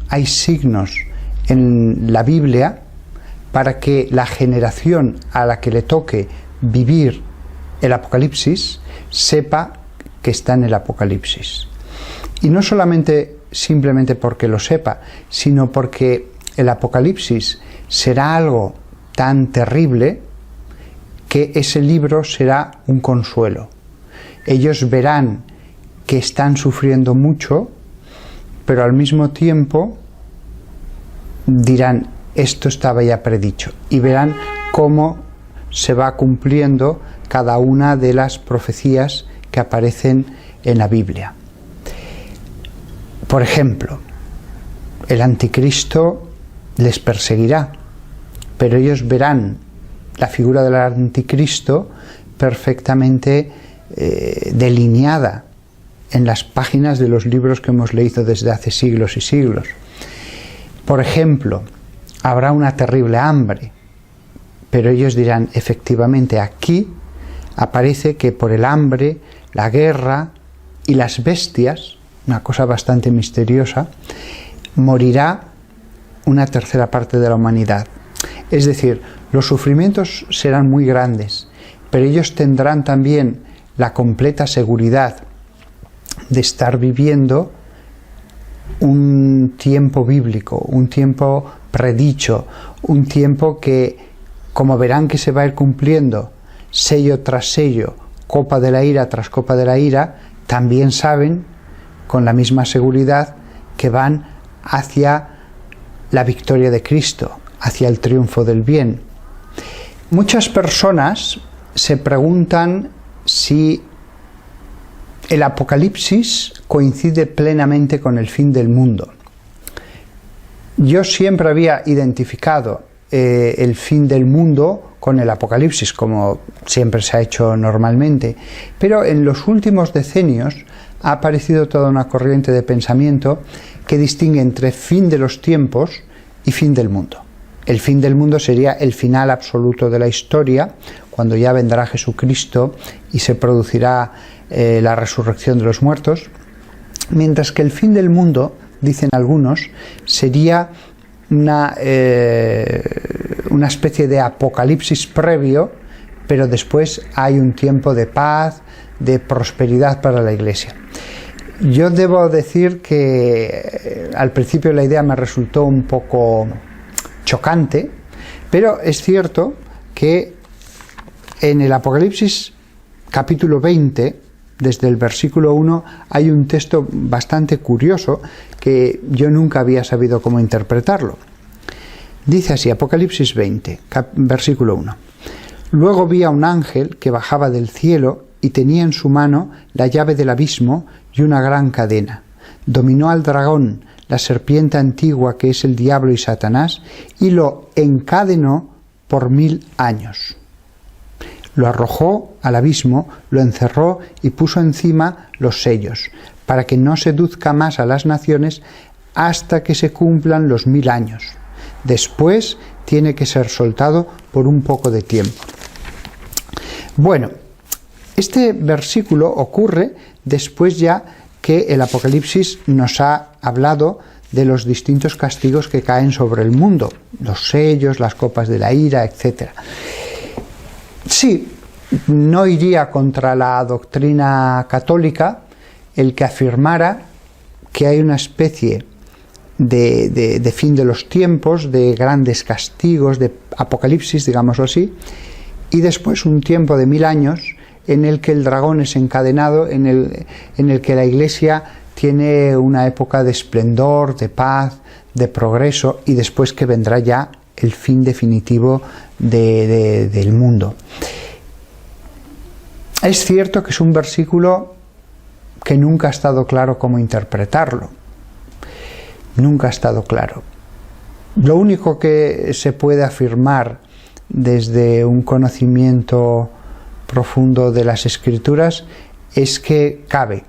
hay signos en la Biblia para que la generación a la que le toque vivir el Apocalipsis sepa que está en el Apocalipsis. Y no solamente simplemente porque lo sepa, sino porque el Apocalipsis será algo tan terrible que ese libro será un consuelo. Ellos verán que están sufriendo mucho, pero al mismo tiempo dirán, esto estaba ya predicho, y verán cómo se va cumpliendo cada una de las profecías que aparecen en la Biblia. Por ejemplo, el anticristo les perseguirá, pero ellos verán la figura del anticristo perfectamente delineada en las páginas de los libros que hemos leído desde hace siglos y siglos. Por ejemplo, habrá una terrible hambre, pero ellos dirán, efectivamente, aquí aparece que por el hambre, la guerra y las bestias, una cosa bastante misteriosa, morirá una tercera parte de la humanidad. Es decir, los sufrimientos serán muy grandes, pero ellos tendrán también la completa seguridad de estar viviendo un tiempo bíblico, un tiempo predicho, un tiempo que, como verán que se va a ir cumpliendo sello tras sello, copa de la ira tras copa de la ira, también saben con la misma seguridad que van hacia la victoria de Cristo, hacia el triunfo del bien. Muchas personas se preguntan si el Apocalipsis coincide plenamente con el fin del mundo. Yo siempre había identificado el fin del mundo con el Apocalipsis, como siempre se ha hecho normalmente, pero en los últimos decenios ha aparecido toda una corriente de pensamiento que distingue entre fin de los tiempos y fin del mundo. El fin del mundo sería el final absoluto de la historia, cuando ya vendrá Jesucristo y se producirá la resurrección de los muertos, mientras que el fin del mundo, dicen algunos, sería una especie de apocalipsis previo, pero después hay un tiempo de paz, de prosperidad para la Iglesia. Yo debo decir que al principio la idea me resultó un poco chocante, pero es cierto que en el Apocalipsis capítulo 20, desde el versículo 1, hay un texto bastante curioso que yo nunca había sabido cómo interpretarlo. Dice así, Apocalipsis 20, versículo 1. Luego vi a un ángel que bajaba del cielo y tenía en su mano la llave del abismo y una gran cadena. Dominó al dragón, la serpiente antigua que es el diablo y Satanás, y lo encadenó por 1000 años. Lo arrojó al abismo, lo encerró y puso encima los sellos, para que no seduzca más a las naciones hasta que se cumplan los 1000 años. Después tiene que ser soltado por un poco de tiempo. Bueno, este versículo ocurre después ya que el Apocalipsis nos ha hablado de los distintos castigos que caen sobre el mundo, los sellos, las copas de la ira, etc. Sí, no iría contra la doctrina católica el que afirmara que hay una especie de fin de los tiempos, de grandes castigos, de apocalipsis, digámoslo así, y después un tiempo de 1000 años en el que el dragón es encadenado, en el que la Iglesia tiene una época de esplendor, de paz, de progreso, y después que vendrá ya el fin definitivo del mundo. Es cierto que es un versículo que nunca ha estado claro cómo interpretarlo. Nunca ha estado claro. Lo único que se puede afirmar desde un conocimiento profundo de las Escrituras es que cabe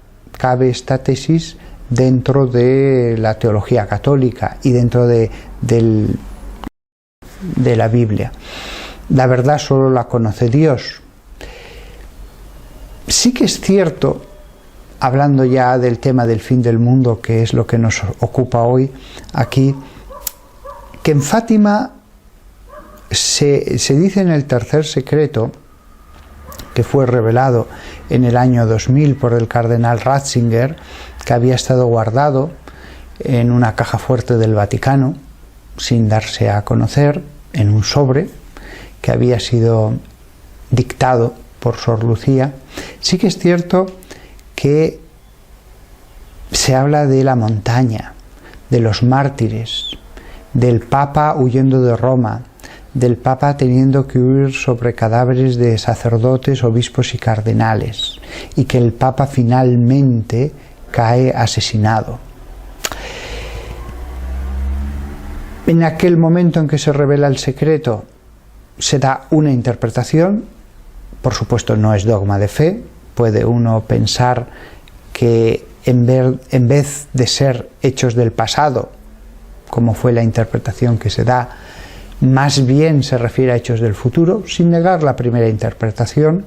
esta tesis dentro de la teología católica y dentro de la Biblia. La verdad solo la conoce Dios. Sí que es cierto hablando ya del tema del fin del mundo, que es lo que nos ocupa hoy aquí, que en Fátima se dice en el tercer secreto, que fue revelado en el año 2000 por el cardenal Ratzinger, que había estado guardado en una caja fuerte del Vaticano, sin darse a conocer, en un sobre que había sido dictado por Sor Lucía. Sí que es cierto que se habla de la montaña, de los mártires, del Papa huyendo de Roma, del Papa teniendo que huir sobre cadáveres de sacerdotes, obispos y cardenales, y que el Papa finalmente cae asesinado. En aquel momento en que se revela el secreto, se da una interpretación, por supuesto no es dogma de fe, puede uno pensar que en vez de ser hechos del pasado, como fue la interpretación que se da, más bien se refiere a hechos del futuro, sin negar la primera interpretación.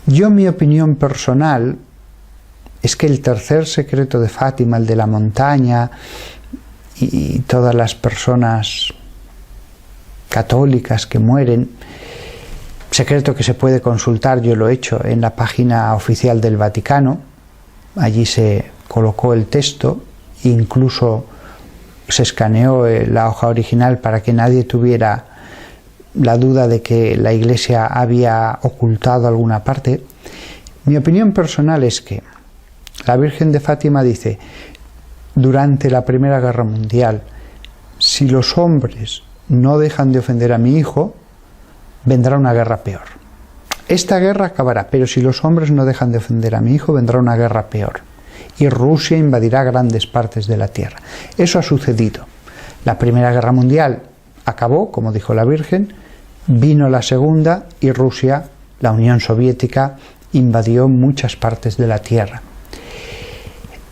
Yo, mi opinión personal es que el tercer secreto de Fátima, el de la montaña, y todas las personas católicas que mueren, secreto que se puede consultar, yo lo he hecho en la página oficial del Vaticano, allí se colocó el texto, incluso se escaneó la hoja original para que nadie tuviera la duda de que la Iglesia había ocultado alguna parte. Mi opinión personal es que la Virgen de Fátima dice: durante la Primera Guerra Mundial, si los hombres no dejan de ofender a mi hijo, vendrá una guerra peor. Esta guerra acabará, pero si los hombres no dejan de ofender a mi hijo, vendrá una guerra peor. Y Rusia invadirá grandes partes de la tierra. Eso ha sucedido. La Primera Guerra Mundial acabó, como dijo la Virgen, vino la Segunda y Rusia, la Unión Soviética, invadió muchas partes de la tierra.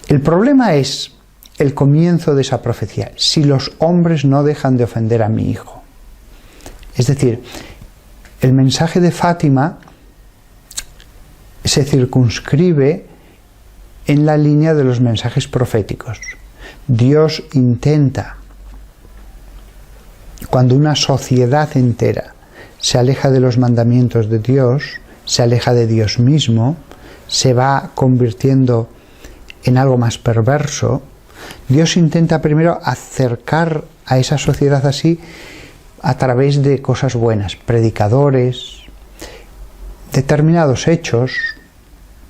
El problema es el comienzo de esa profecía: si los hombres no dejan de ofender a mi hijo. Es decir, el mensaje de Fátima se circunscribe en la línea de los mensajes proféticos. Dios intenta, cuando una sociedad entera se aleja de los mandamientos de Dios, se aleja de Dios mismo, se va convirtiendo en algo más perverso, Dios intenta primero acercar a esa sociedad así a través de cosas buenas, predicadores, determinados hechos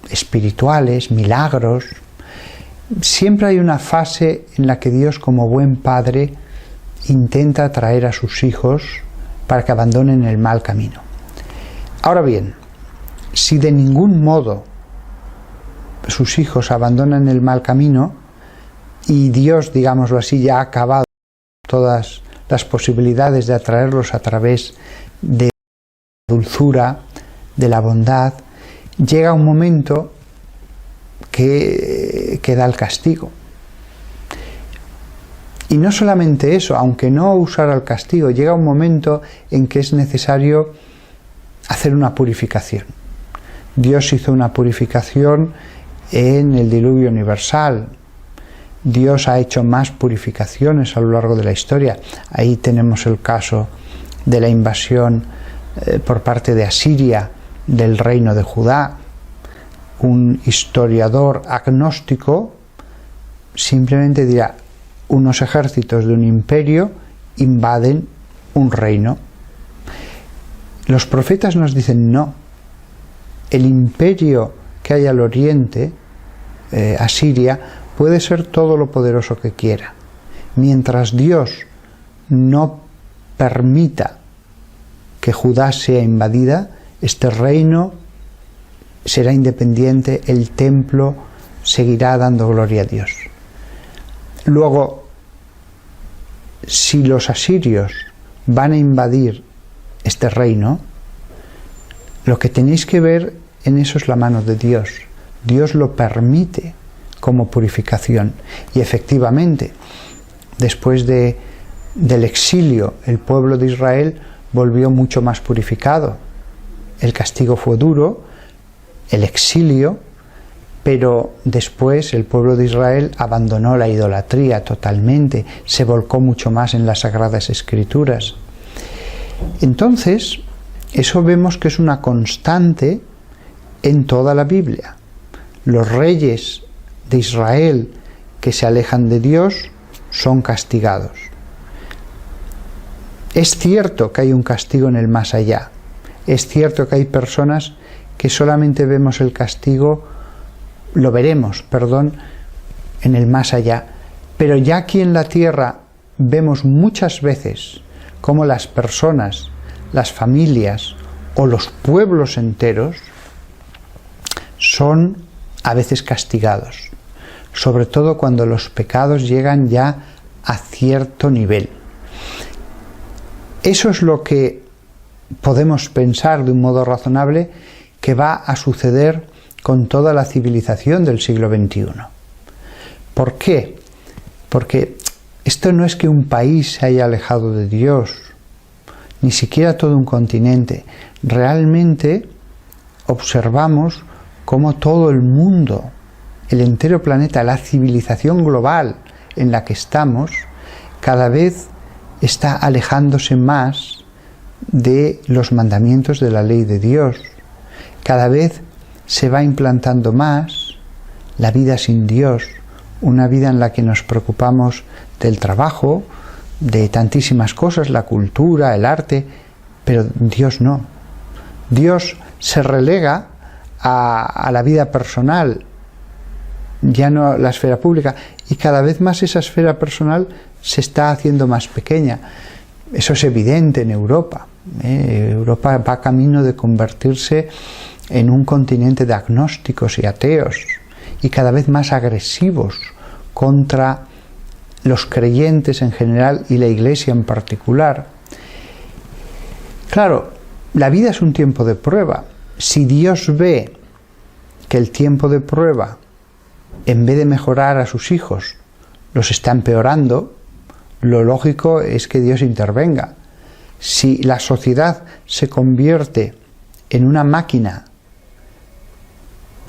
espirituales, milagros. Siempre hay una fase en la que Dios, como buen padre, intenta atraer a sus hijos para que abandonen el mal camino. Ahora bien, si de ningún modo sus hijos abandonan el mal camino y Dios, digámoslo así, ya ha acabado todas las posibilidades de atraerlos a través de la dulzura, de la bondad, llega un momento que da el castigo. Y no solamente eso, aunque no usara el castigo, llega un momento en que es necesario hacer una purificación. Dios hizo una purificación en el diluvio universal. Dios ha hecho más purificaciones a lo largo de la historia. Ahí tenemos el caso de la invasión por parte de Asiria del reino de Judá. Un historiador agnóstico simplemente dirá: unos ejércitos de un imperio invaden un reino. Los profetas nos dicen: no, el imperio que hay al oriente, Asiria, puede ser todo lo poderoso que quiera. Mientras Dios no permita que Judá sea invadida, este reino será independiente, el templo seguirá dando gloria a Dios. Luego, si los asirios van a invadir este reino, lo que tenéis que ver en eso es la mano de Dios. Dios lo permite como purificación. Y efectivamente, después del exilio, el pueblo de Israel volvió mucho más purificado. El castigo fue duro, el exilio pero después el pueblo de Israel abandonó la idolatría totalmente, se volcó mucho más en las Sagradas Escrituras. Entonces, eso vemos que es una constante en toda la Biblia. Los reyes de Israel que se alejan de Dios son castigados. Es cierto que hay un castigo en el más allá. Es cierto que hay personas que solamente vemos el castigo, en el más allá. Pero ya aquí en la tierra vemos muchas veces cómo las personas, las familias o los pueblos enteros son a veces castigados, sobre todo cuando los pecados llegan ya a cierto nivel. Eso es lo que podemos pensar de un modo razonable que va a suceder con toda la civilización del siglo XXI. ¿Por qué? Porque esto no es que un país se haya alejado de Dios, ni siquiera todo un continente. Realmente observamos cómo todo el mundo, el entero planeta, la civilización global en la que estamos, cada vez está alejándose más de los mandamientos de la ley de Dios. Cada vez se va implantando más la vida sin Dios, una vida en la que nos preocupamos del trabajo, de tantísimas cosas, la cultura, el arte, pero Dios no. Dios se relega a la vida personal, ya no la esfera pública, y cada vez más esa esfera personal se está haciendo más pequeña. Eso es evidente en Europa. Europa va camino de convertirse en un continente de agnósticos y ateos, y cada vez más agresivos contra los creyentes en general y la Iglesia en particular. Claro, la vida es un tiempo de prueba. Si Dios ve que el tiempo de prueba, en vez de mejorar a sus hijos, los está empeorando, lo lógico es que Dios intervenga. Si la sociedad se convierte en una máquina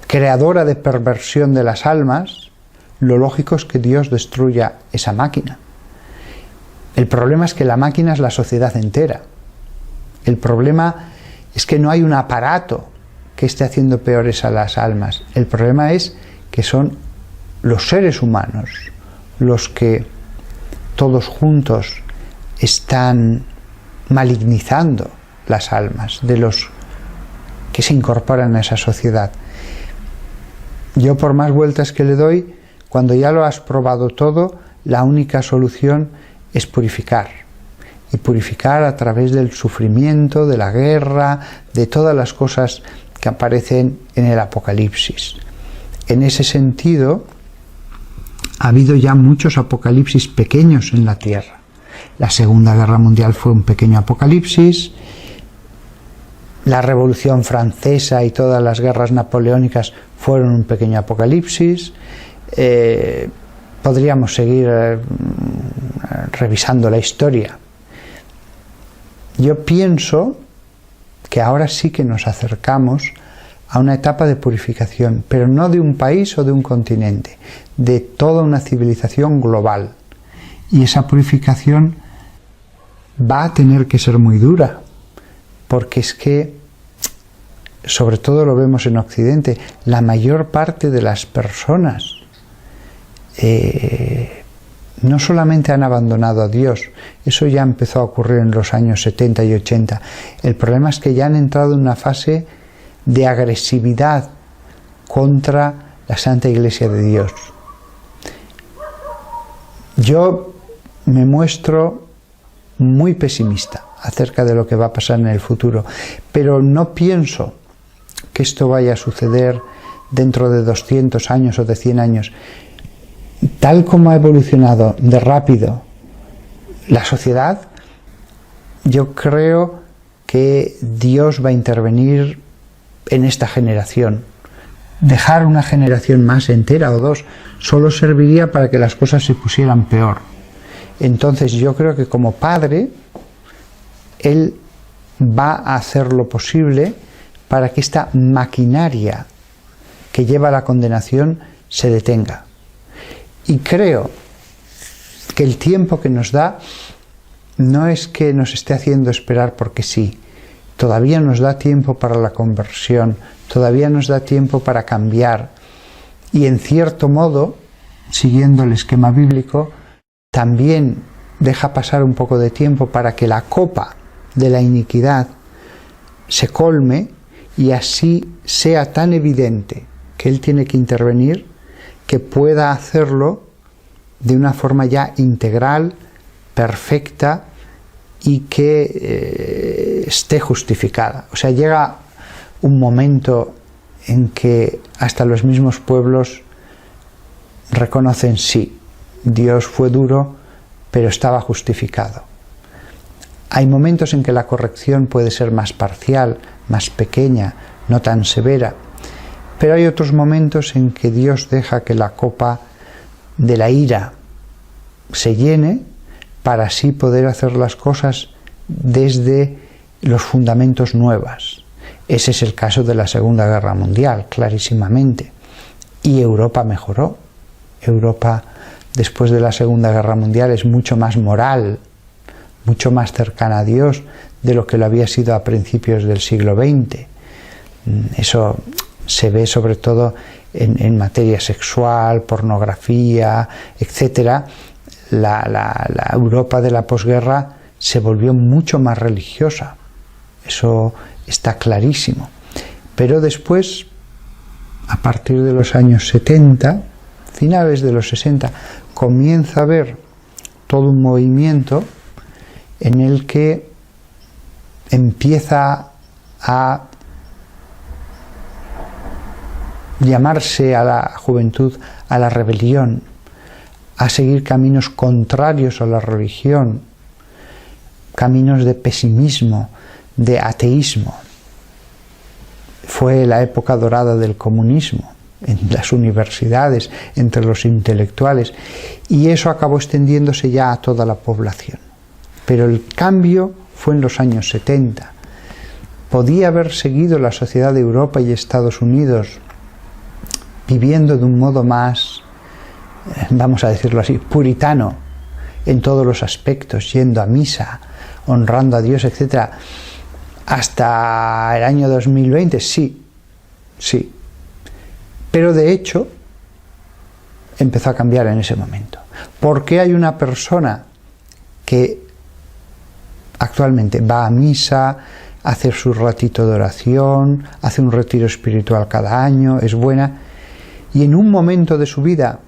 creadora de perversión de las almas, lo lógico es que Dios destruya esa máquina. El problema es que la máquina es la sociedad entera. El problema es que no hay un aparato que esté haciendo peores a las almas. El problema es que son los seres humanos los que todos juntos están malignizando las almas de los que se incorporan a esa sociedad. Yo, por más vueltas que le doy, cuando ya lo has probado todo, la única solución es purificar. Y purificar a través del sufrimiento, de la guerra, de todas las cosas que aparecen en el Apocalipsis. En ese sentido, ha habido ya muchos apocalipsis pequeños en la Tierra. La Segunda Guerra Mundial fue un pequeño apocalipsis. La Revolución Francesa y todas las guerras napoleónicas fueron un pequeño apocalipsis. Podríamos seguir revisando la historia. Yo pienso que ahora sí que nos acercamos a una etapa de purificación, pero no de un país o de un continente, de toda una civilización global. Y esa purificación va a tener que ser muy dura, porque es que, sobre todo lo vemos en Occidente, la mayor parte de las personas no solamente han abandonado a Dios, eso ya empezó a ocurrir en los años 70 y 80. El problema es que ya han entrado en una fase de agresividad contra la Santa Iglesia de Dios. Yo me muestro muy pesimista acerca de lo que va a pasar en el futuro, pero no pienso que esto vaya a suceder dentro de 200 años o de 100 años. Tal como ha evolucionado de rápido la sociedad, yo creo que Dios va a intervenir en esta generación. Dejar una generación más entera o dos solo serviría para que las cosas se pusieran peor. Entonces yo creo que como padre, Él va a hacer lo posible para que esta maquinaria que lleva a la condenación se detenga. Y creo que el tiempo que nos da no es que nos esté haciendo esperar porque sí. Todavía nos da tiempo para la conversión, todavía nos da tiempo para cambiar. Y en cierto modo, siguiendo el esquema bíblico, también deja pasar un poco de tiempo para que la copa de la iniquidad se colme y así sea tan evidente que Él tiene que intervenir, que pueda hacerlo de una forma ya integral, perfecta y que esté justificada. O sea, llega un momento en que hasta los mismos pueblos reconocen, sí, Dios fue duro, pero estaba justificado. Hay momentos en que la corrección puede ser más parcial, más pequeña, no tan severa, pero hay otros momentos en que Dios deja que la copa de la ira se llene para así poder hacer las cosas desde los fundamentos nuevos. Ese es el caso de la Segunda Guerra Mundial, clarísimamente. Y Europa mejoró. Europa, después de la Segunda Guerra Mundial, es mucho más moral, mucho más cercana a Dios de lo que lo había sido a principios del siglo XX. Eso se ve sobre todo en materia sexual, pornografía, etc. La Europa de la posguerra se volvió mucho más religiosa. Eso está clarísimo. Pero después, a partir de los años 70, finales de los 60, comienza a haber todo un movimiento en el que empieza a llamarse a la juventud a la rebelión, a seguir caminos contrarios a la religión, caminos de pesimismo, de ateísmo. Fue la época dorada del comunismo en las universidades, entre los intelectuales, y eso acabó extendiéndose ya a toda la población. Pero el cambio fue en los años 70. Podía haber seguido la sociedad de Europa y Estados Unidos viviendo de un modo más, vamos a decirlo así, puritano en todos los aspectos, yendo a misa, honrando a Dios, etc. Hasta el año 2020, sí. Pero de hecho, empezó a cambiar en ese momento. ¿Por qué hay una persona que actualmente va a misa, hace su ratito de oración, hace un retiro espiritual cada año, es buena, y en un momento de su vida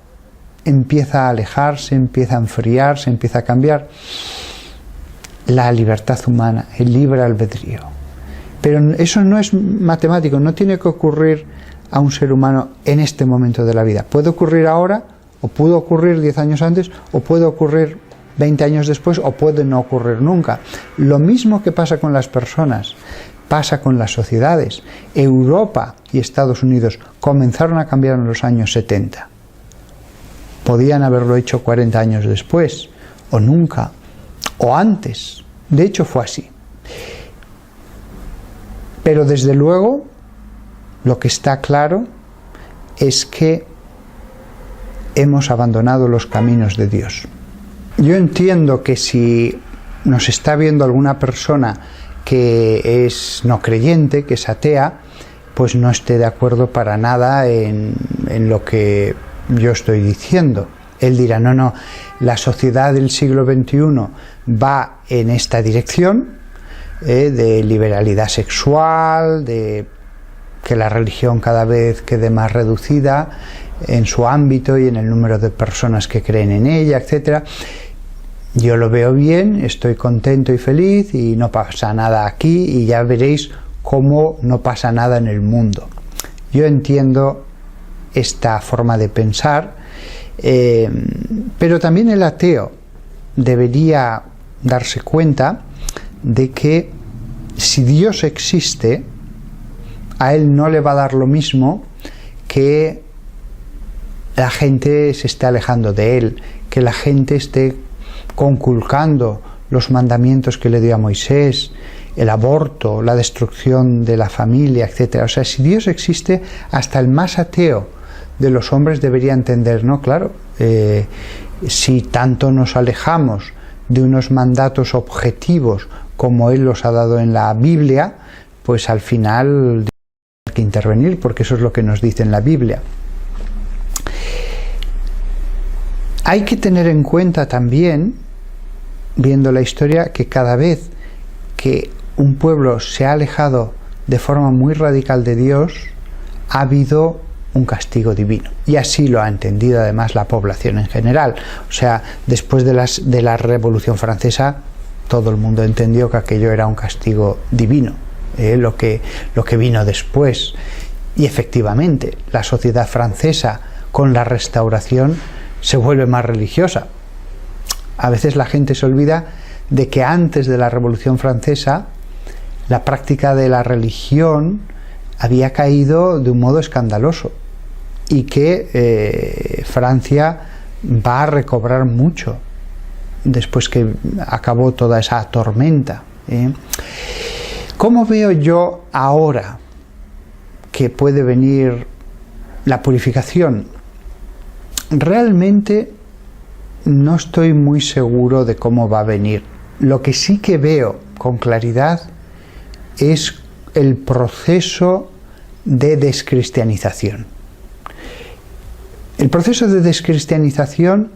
empieza a alejarse, empieza a enfriarse, empieza a cambiar? La libertad humana, el libre albedrío. Pero eso no es matemático, no tiene que ocurrir a un ser humano en este momento de la vida. Puede ocurrir ahora, o pudo ocurrir 10 años antes, o puede ocurrir 20 años después, o puede no ocurrir nunca. Lo mismo que pasa con las personas, pasa con las sociedades. Europa y Estados Unidos comenzaron a cambiar en los años 70. Podían haberlo hecho 40 años después, o nunca, o antes. De hecho fue así. Pero desde luego, lo que está claro es que hemos abandonado los caminos de Dios. Yo entiendo que si nos está viendo alguna persona que es no creyente, que es atea, pues no esté de acuerdo para nada en lo que yo estoy diciendo. Él dirá, no, la sociedad del siglo XXI va en esta dirección, de liberalidad sexual, de que la religión cada vez quede más reducida en su ámbito y en el número de personas que creen en ella, etc. Yo lo veo bien, estoy contento y feliz y no pasa nada aquí, y ya veréis cómo no pasa nada en el mundo. Yo entiendo esta forma de pensar, pero también el ateo debería darse cuenta de que si Dios existe, a él no le va a dar lo mismo que la gente se esté alejando de él, que la gente esté conculcando los mandamientos que le dio a Moisés, el aborto, la destrucción de la familia, etc. O sea, si Dios existe, hasta el más ateo de los hombres debería entender, ¿no? Claro, si tanto nos alejamos de unos mandatos objetivos como Él los ha dado en la Biblia, pues al final hay que intervenir, porque eso es lo que nos dice en la Biblia. Hay que tener en cuenta también, viendo la historia, que cada vez que un pueblo se ha alejado de forma muy radical de Dios, ha habido un castigo divino. Y así lo ha entendido además la población en general. O sea, después de la Revolución Francesa, todo el mundo entendió que aquello era un castigo divino, lo que vino después. Y efectivamente, la sociedad francesa, con la Restauración, se vuelve más religiosa. A veces la gente se olvida de que antes de la Revolución Francesa, la práctica de la religión había caído de un modo escandaloso, y que Francia va a recobrar mucho después que acabó toda esa tormenta. ¿Cómo veo yo ahora que puede venir la purificación? Realmente no estoy muy seguro de cómo va a venir. Lo que sí que veo con claridad es el proceso de descristianización. El proceso de descristianización,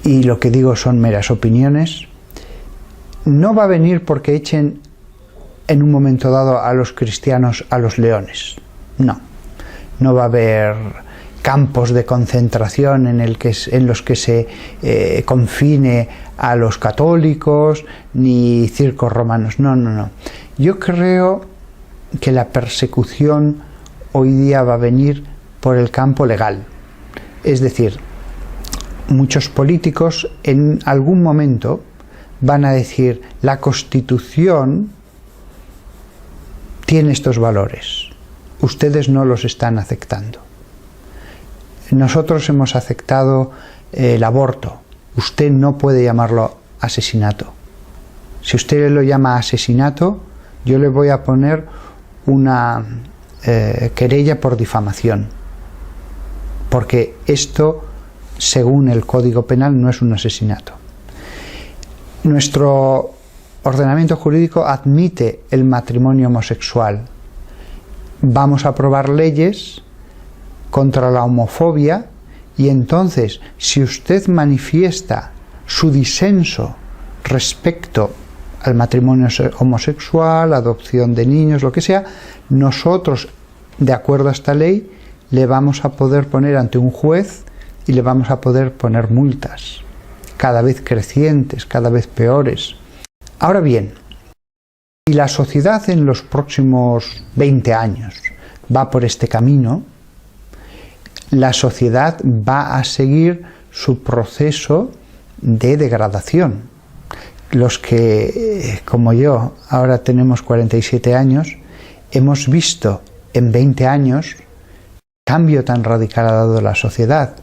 y lo que digo son meras opiniones, no va a venir porque echen en un momento dado a los cristianos a los leones. No va a haber campos de concentración en los que se confine a los católicos, ni circos romanos. No. Yo creo que la persecución hoy día va a venir por el campo legal. Es decir, muchos políticos en algún momento van a decir: la Constitución tiene estos valores, ustedes no los están aceptando. Nosotros hemos aceptado el aborto, usted no puede llamarlo asesinato. Si usted lo llama asesinato, yo le voy a poner una querella por difamación, porque esto, según el Código Penal, no es un asesinato. Nuestro ordenamiento jurídico admite el matrimonio homosexual. Vamos a aprobar leyes contra la homofobia, y entonces, si usted manifiesta su disenso respecto al matrimonio homosexual, adopción de niños, lo que sea, nosotros, de acuerdo a esta ley, le vamos a poder poner ante un juez y le vamos a poder poner multas, cada vez crecientes, cada vez peores. Ahora bien, si la sociedad en los próximos 20 años va por este camino, la sociedad va a seguir su proceso de degradación. Los que, como yo, ahora tenemos 47 años, hemos visto en 20 años cambio tan radical ha dado la sociedad.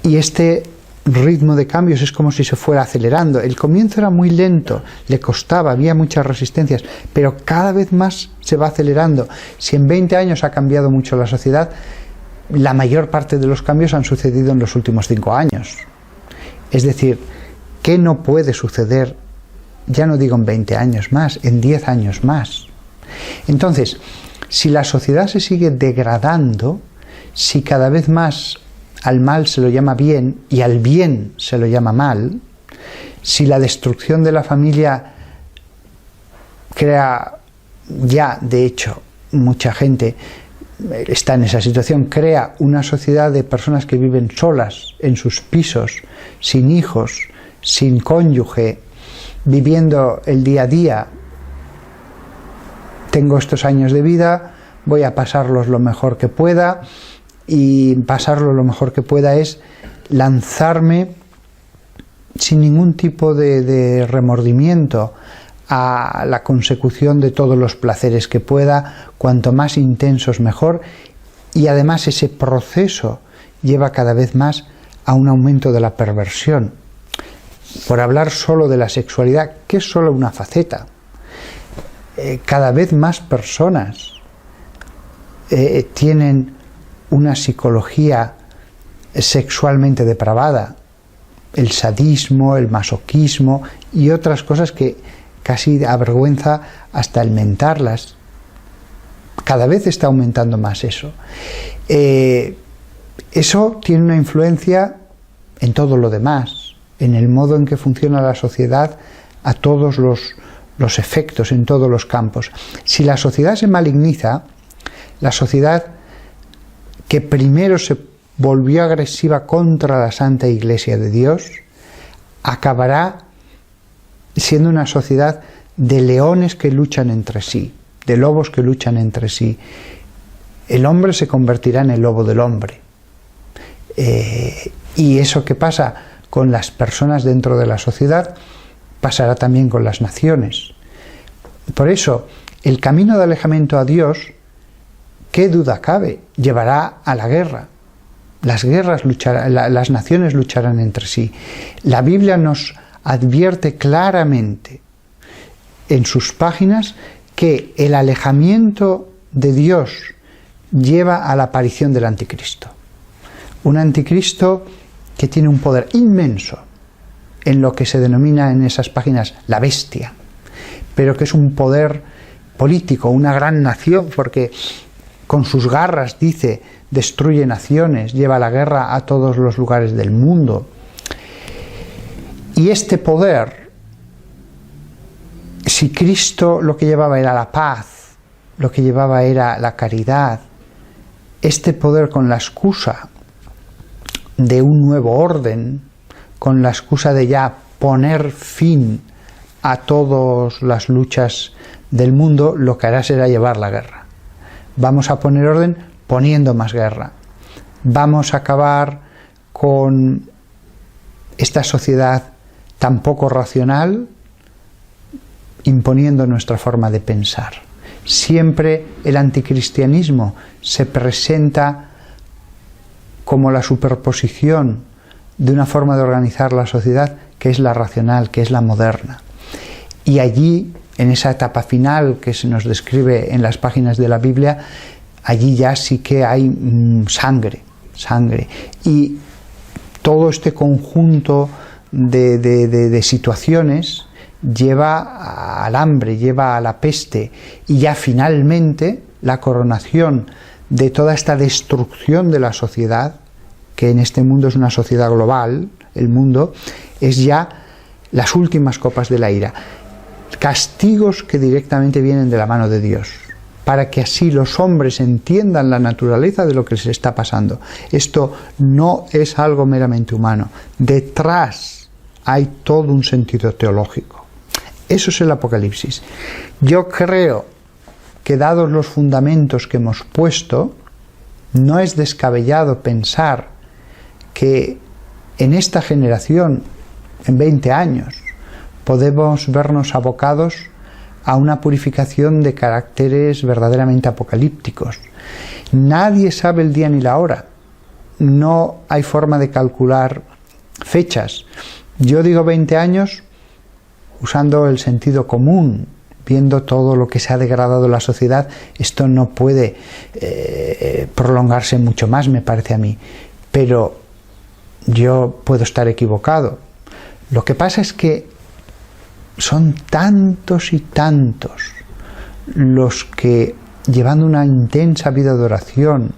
Y este ritmo de cambios es como si se fuera acelerando. El comienzo era muy lento, le costaba, había muchas resistencias, pero cada vez más se va acelerando. Si en 20 años ha cambiado mucho la sociedad, la mayor parte de los cambios han sucedido en los últimos 5 años. Es decir, ¿qué no puede suceder? Ya no digo en 20 años más, en 10 años más. Entonces, si la sociedad se sigue degradando, si cada vez más al mal se lo llama bien y al bien se lo llama mal, si la destrucción de la familia crea, ya de hecho mucha gente está en esa situación, crea una sociedad de personas que viven solas en sus pisos, sin hijos, sin cónyuge, viviendo el día a día. Tengo estos años de vida, voy a pasarlos lo mejor que pueda, y pasarlo lo mejor que pueda es lanzarme sin ningún tipo de remordimiento a la consecución de todos los placeres que pueda, cuanto más intensos mejor, y además ese proceso lleva cada vez más a un aumento de la perversión. por hablar solo de la sexualidad, que es solo una faceta. Cada vez más personas tienen una psicología sexualmente depravada, el sadismo, el masoquismo y otras cosas que casi avergüenza hasta el mentarlas. Cada vez está aumentando más eso. Eso tiene una influencia en todo lo demás, en el modo en que funciona la sociedad a todos los efectos, en todos los campos. Si la sociedad se maligniza, la sociedad que primero se volvió agresiva contra la Santa Iglesia de Dios, acabará siendo una sociedad de leones que luchan entre sí, de lobos que luchan entre sí. El hombre se convertirá en el lobo del hombre. Y eso que pasa con las personas dentro de la sociedad, pasará también con las naciones. Por eso, el camino de alejamiento a Dios, qué duda cabe, llevará a la guerra. Las naciones lucharán entre sí. La Biblia nos advierte claramente en sus páginas que el alejamiento de Dios lleva a la aparición del anticristo. Un anticristo que tiene un poder inmenso en lo que se denomina en esas páginas la bestia, pero que es un poder político, una gran nación, porque con sus garras, dice, destruye naciones, lleva la guerra a todos los lugares del mundo. Y este poder, si Cristo lo que llevaba era la paz, lo que llevaba era la caridad, este poder con la excusa de un nuevo orden, con la excusa de ya poner fin a todas las luchas del mundo, lo que hará será llevar la guerra. Vamos a poner orden poniendo más guerra. Vamos a acabar con esta sociedad tan poco racional, imponiendo nuestra forma de pensar. Siempre el anticristianismo se presenta como la superposición de una forma de organizar la sociedad que es la racional, que es la moderna. Y allí, en esa etapa final que se nos describe en las páginas de la Biblia, allí ya sí que hay sangre. Y todo este conjunto de situaciones lleva al hambre, lleva a la peste, y ya finalmente la coronación de toda esta destrucción de la sociedad, que en este mundo es una sociedad global, el mundo, es ya las últimas copas de la ira. Castigos que directamente vienen de la mano de Dios, para que así los hombres entiendan la naturaleza de lo que les está pasando. Esto no es algo meramente humano. Detrás hay todo un sentido teológico. Eso es el Apocalipsis. Yo creo que, dados los fundamentos que hemos puesto, no es descabellado pensar que en esta generación, en 20 años, podemos vernos abocados a una purificación de caracteres verdaderamente apocalípticos. Nadie sabe el día ni la hora. No hay forma de calcular fechas. Yo digo 20 años usando el sentido común, viendo todo lo que se ha degradado la sociedad. Esto no puede prolongarse mucho más, me parece a mí. Pero yo puedo estar equivocado. Lo que pasa es que son tantos y tantos los que, llevando una intensa vida de oración,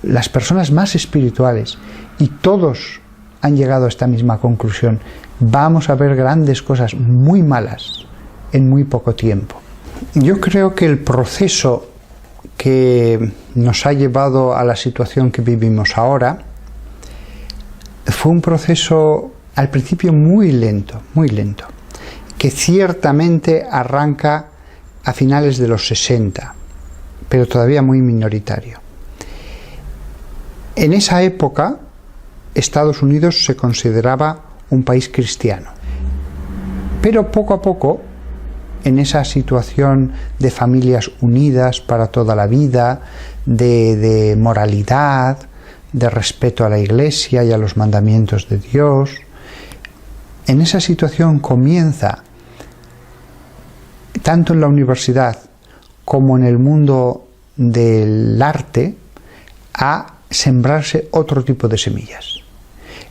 las personas más espirituales, y todos han llegado a esta misma conclusión: vamos a ver grandes cosas muy malas en muy poco tiempo. Yo creo que el proceso que nos ha llevado a la situación que vivimos ahora fue un proceso al principio muy lento, que ciertamente arranca a finales de los 60, pero todavía muy minoritario. En esa época, Estados Unidos se consideraba un país cristiano, pero poco a poco, en esa situación de familias unidas para toda la vida, de moralidad, de respeto a la Iglesia y a los mandamientos de Dios, en esa situación comienza, tanto en la universidad como en el mundo del arte, a sembrarse otro tipo de semillas.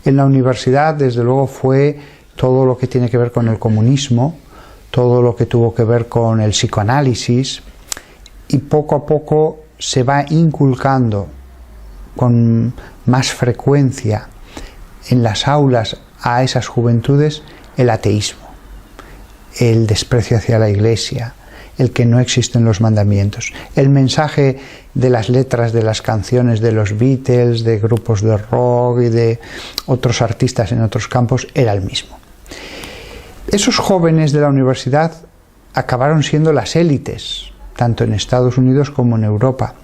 En la universidad, desde luego, fue todo lo que tiene que ver con el comunismo, todo lo que tuvo que ver con el psicoanálisis, y poco a poco se va inculcando con más frecuencia en las aulas a esas juventudes el ateísmo, el desprecio hacia la Iglesia, el que no existen los mandamientos. El mensaje de las letras de las canciones de los Beatles, de grupos de rock y de otros artistas en otros campos era el mismo. Esos jóvenes de la universidad acabaron siendo las élites, tanto en Estados Unidos como en Europa.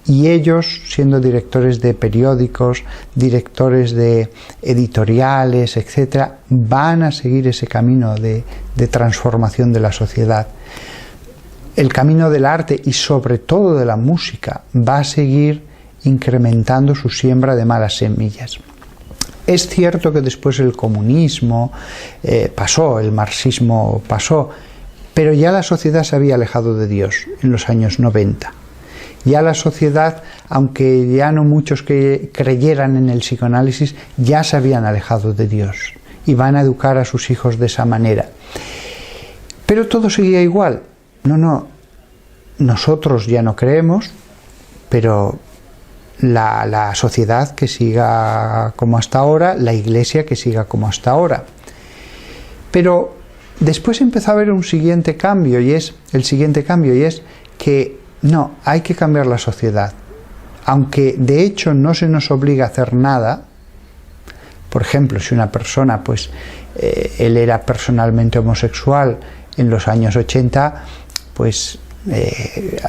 Y ellos, siendo directores de periódicos, directores de editoriales, etc., van a seguir ese camino de transformación de la sociedad. El camino del arte y sobre todo de la música va a seguir incrementando su siembra de malas semillas. Es cierto que después el comunismo pasó, el marxismo pasó, pero ya la sociedad se había alejado de Dios en los años 90. Ya la sociedad, aunque ya no muchos que creyeran en el psicoanálisis, ya se habían alejado de Dios y van a educar a sus hijos de esa manera. Pero todo seguía igual. No, nosotros ya no creemos, pero la sociedad que siga como hasta ahora, la Iglesia que siga como hasta ahora. Pero después empezó a haber el siguiente cambio, y es que no, hay que cambiar la sociedad. Aunque de hecho no se nos obliga a hacer nada. Por ejemplo, si una persona, él era personalmente homosexual en los años 80,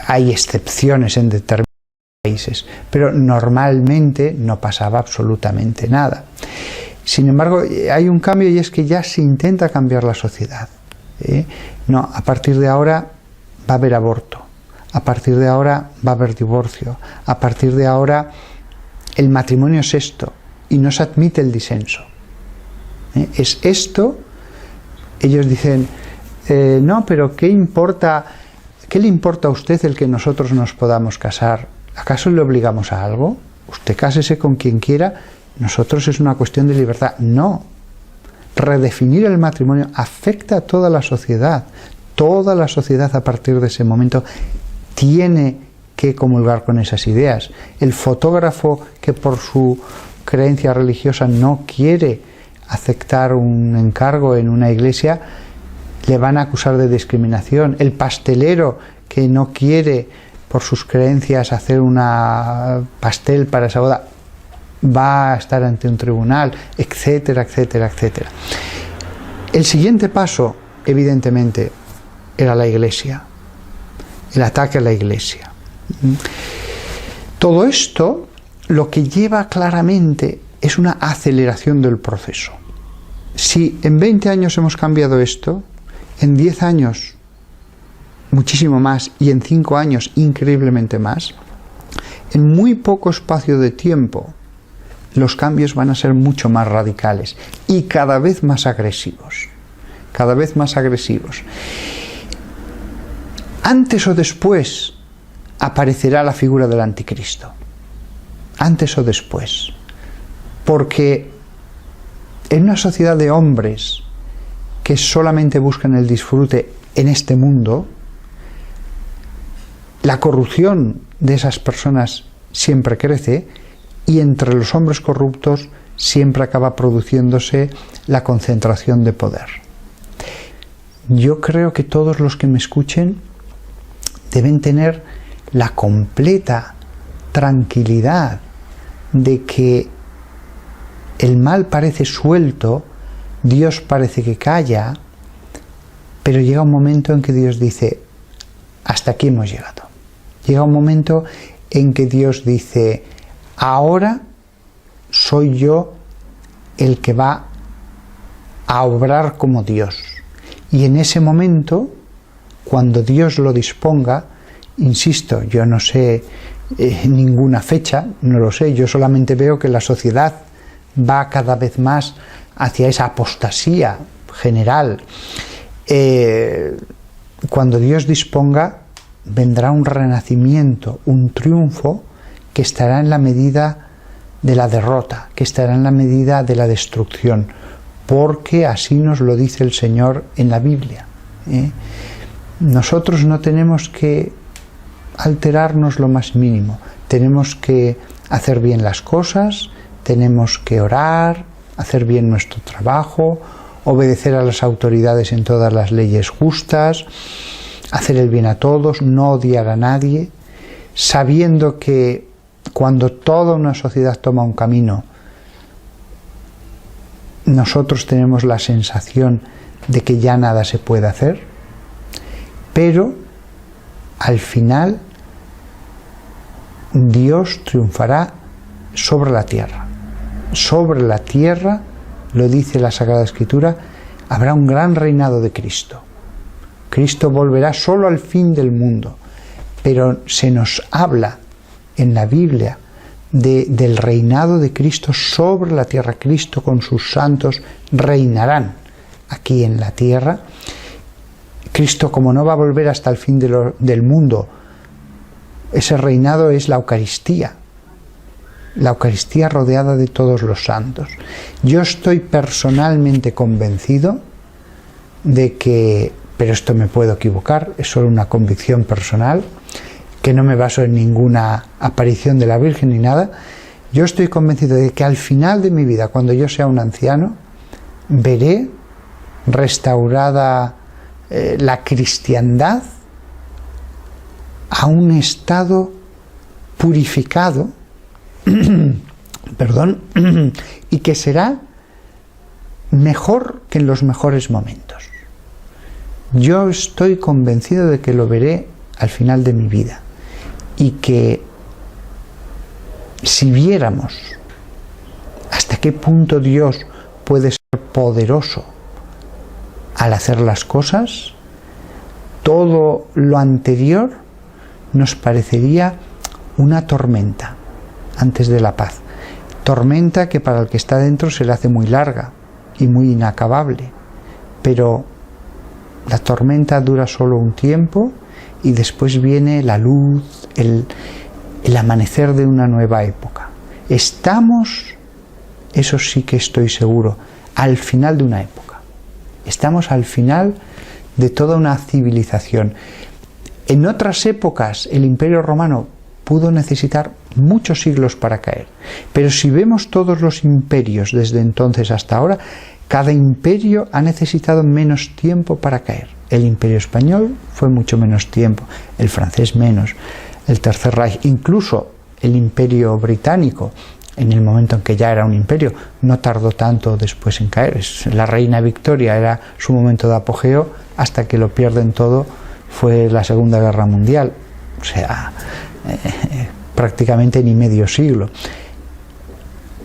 hay excepciones en determinados países, pero normalmente no pasaba absolutamente nada. Sin embargo, hay un cambio, y es que ya se intenta cambiar la sociedad. No, a partir de ahora va a haber aborto. A partir de ahora va a haber divorcio. A partir de ahora el matrimonio es esto y no se admite el disenso. Es esto. Ellos dicen, no, pero ¿qué le importa a usted el que nosotros nos podamos casar? ¿Acaso le obligamos a algo? Usted cásese con quien quiera, nosotros es una cuestión de libertad. No. Redefinir el matrimonio afecta a toda la sociedad. Toda la sociedad a partir de ese momento tiene que comulgar con esas ideas. El fotógrafo que por su creencia religiosa no quiere aceptar un encargo en una iglesia, le van a acusar de discriminación. El pastelero que no quiere por sus creencias hacer una pastel para esa boda, va a estar ante un tribunal, etcétera, etcétera, etcétera. El siguiente paso, evidentemente, era la Iglesia. El ataque a la Iglesia. Todo esto lo que lleva claramente es una aceleración del proceso. Si en 20 años hemos cambiado esto, en 10 años muchísimo más, y en 5 años increíblemente más, en muy poco espacio de tiempo los cambios van a ser mucho más radicales y cada vez más agresivos. Cada vez más agresivos. Antes o después aparecerá la figura del anticristo. Antes o después. Porque en una sociedad de hombres que solamente buscan el disfrute en este mundo, la corrupción de esas personas siempre crece, y entre los hombres corruptos siempre acaba produciéndose la concentración de poder. Yo creo que todos los que me escuchen deben tener la completa tranquilidad de que el mal parece suelto, Dios parece que calla, pero llega un momento en que Dios dice, hasta aquí hemos llegado. Llega un momento en que Dios dice, ahora soy yo el que va a obrar como Dios. Y en ese momento, cuando Dios lo disponga, insisto, yo no sé ninguna fecha, no lo sé, yo solamente veo que la sociedad va cada vez más hacia esa apostasía general. Cuando Dios disponga, vendrá un renacimiento, un triunfo que estará en la medida de la derrota, que estará en la medida de la destrucción, porque así nos lo dice el Señor en la Biblia. Nosotros no tenemos que alterarnos lo más mínimo, tenemos que hacer bien las cosas, tenemos que orar, hacer bien nuestro trabajo, obedecer a las autoridades en todas las leyes justas, hacer el bien a todos, no odiar a nadie, sabiendo que cuando toda una sociedad toma un camino, nosotros tenemos la sensación de que ya nada se puede hacer, pero al final Dios triunfará sobre la tierra. Sobre la tierra, lo dice la Sagrada Escritura, habrá un gran reinado de Cristo. Cristo volverá solo al fin del mundo, pero se nos habla en la Biblia del reinado de Cristo sobre la tierra. Cristo con sus santos reinarán aquí en la tierra. Cristo, como no va a volver hasta el fin del mundo, ese reinado es la Eucaristía rodeada de todos los santos. Yo estoy personalmente convencido de que, pero esto me puedo equivocar, es solo una convicción personal, que no me baso en ninguna aparición de la Virgen ni nada. Yo estoy convencido de que al final de mi vida, cuando yo sea un anciano, veré restaurada la cristiandad a un estado purificado, perdón, y que será mejor que en los mejores momentos. Yo estoy convencido de que lo veré al final de mi vida, y que si viéramos hasta qué punto Dios puede ser poderoso al hacer las cosas, todo lo anterior nos parecería una tormenta antes de la paz. Tormenta que para el que está dentro se le hace muy larga y muy inacabable, pero la tormenta dura solo un tiempo y después viene la luz, el amanecer de una nueva época. Estamos, eso sí que estoy seguro, al final de una época. Estamos al final de toda una civilización. En otras épocas el Imperio Romano pudo necesitar muchos siglos para caer, pero si vemos todos los imperios desde entonces hasta ahora, cada imperio ha necesitado menos tiempo para caer. El Imperio Español fue mucho menos tiempo, el francés menos, el Tercer Reich, incluso el Imperio Británico, en el momento en que ya era un imperio, no tardó tanto después en caer. La reina Victoria era su momento de apogeo, hasta que lo pierden todo fue la Segunda Guerra Mundial, o sea, prácticamente ni medio siglo.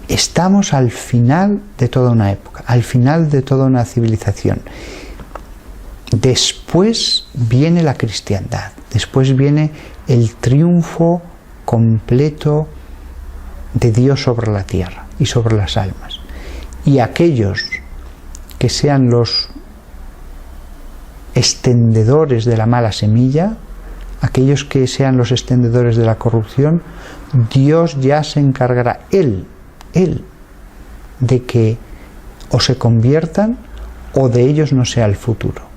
Estamos al final de toda una época, al final de toda una civilización. Después viene la cristiandad, después viene el triunfo completo de Dios sobre la tierra y sobre las almas. Y aquellos que sean los extendedores de la mala semilla, aquellos que sean los extendedores de la corrupción, Dios ya se encargará, Él, de que o se conviertan o de ellos no sea el futuro.